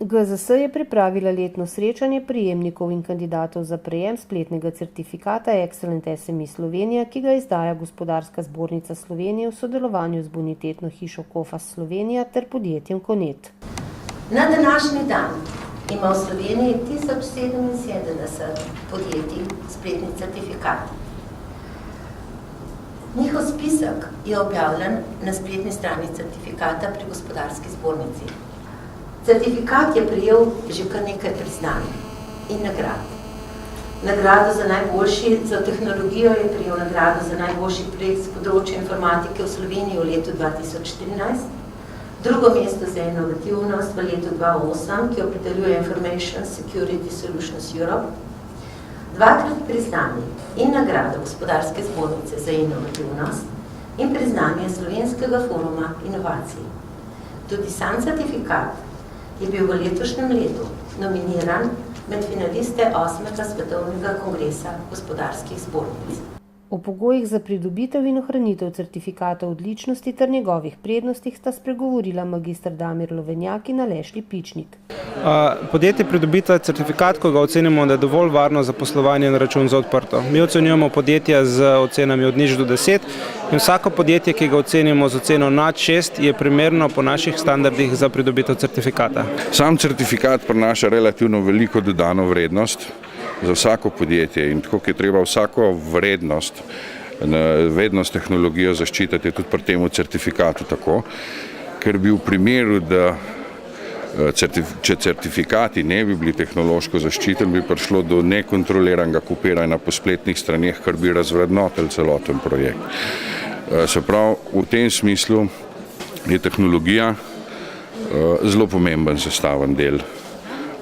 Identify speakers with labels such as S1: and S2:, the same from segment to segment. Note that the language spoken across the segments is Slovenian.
S1: GZS je pripravila letno srečanje prejemnikov in kandidatov za prejem spletnega certifikata Excellent SME Slovenija, ki ga izdaja Gospodarska zbornica Slovenije v sodelovanju z bonitetno hišo Kofas Slovenija ter podjetjem Konet.
S2: Na današnji dan ima v Sloveniji 1077 podjetij spletni certifikat. Njihov spisek je objavljen na spletni strani certifikata pri Gospodarski zbornici. Certifikat je prejel že kar nekaj priznanj in nagrad. Nagrado za najboljši za tehnologijo je prejel nagrado za najboljši projekt z področja informatike v Sloveniji v letu 2014, drugo mesto za inovativnost v letu 2008, ki opredeljuje Information Security Solutions Europe, dvakrat priznanje in nagrado Gospodarske zbornice za inovativnost in priznanje Slovenskega foruma inovacij. Tudi sam certifikat je bil v letošnjem letu nominiran med finaliste 8. svetovnega kongresa gospodarskih zbornic.
S1: O pogojih za pridobitev in ohranitev certifikata odličnosti ter njegovih prednostih sta spregovorila magister Damir Lovenjak in Aleš Lipičnik.
S3: Podjetje pridobita certifikat, ko ga ocenimo, da je dovolj varno za poslovanje na račun za odprto. Mi ocenjujemo podjetja z ocenami od 0 do 10 in vsako podjetje, ki ga ocenimo z oceno nad 6, je primerno po naših standardih za pridobitev certifikata.
S4: Sam certifikat prinaša relativno veliko dodano vrednost za vsako podjetje in tako je treba vsako vednost tehnologijo zaščititi tudi pri temu certifikatu tako, ker bi v primeru, da če certifikati ne bi bili tehnološko zaščiteni, bi prišlo do nekontroliranega kopiranja po spletnih straneh, kar bi razvrednotil celoten projekt. Se pravi, v tem smislu je tehnologija zelo pomemben sestaven del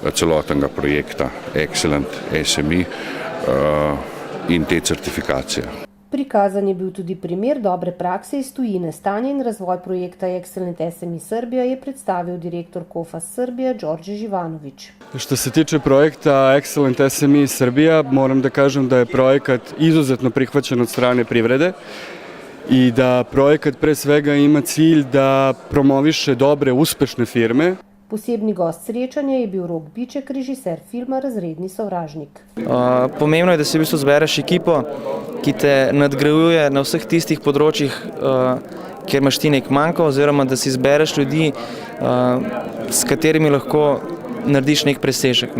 S4: celotnega projekta Excellent SME in te certifikacije.
S1: Prikazan je bil tudi primer dobre prakse iz tujine. Stanje in razvoj projekta Excellent SME Srbija je predstavil direktor Kofas Srbija Đorđe Živanović.
S5: Što se tiče projekta Excellent SME Srbija, moram da kažem da je projekat izuzetno prihvaćen od strane privrede i da projekat pre svega ima cilj da promoviše dobre, uspešne firme.
S1: Posebni gost srečanja je bil Rok Biček, režiser filma Razredni sovražnik.
S6: Pomembno je, da si v bistvu zbereš ekipo, ki te nadgrajuje na vseh tistih področjih, kjer imaš ti nek manjko, oziroma da si zbereš ljudi, s katerimi lahko narediš nek presežek.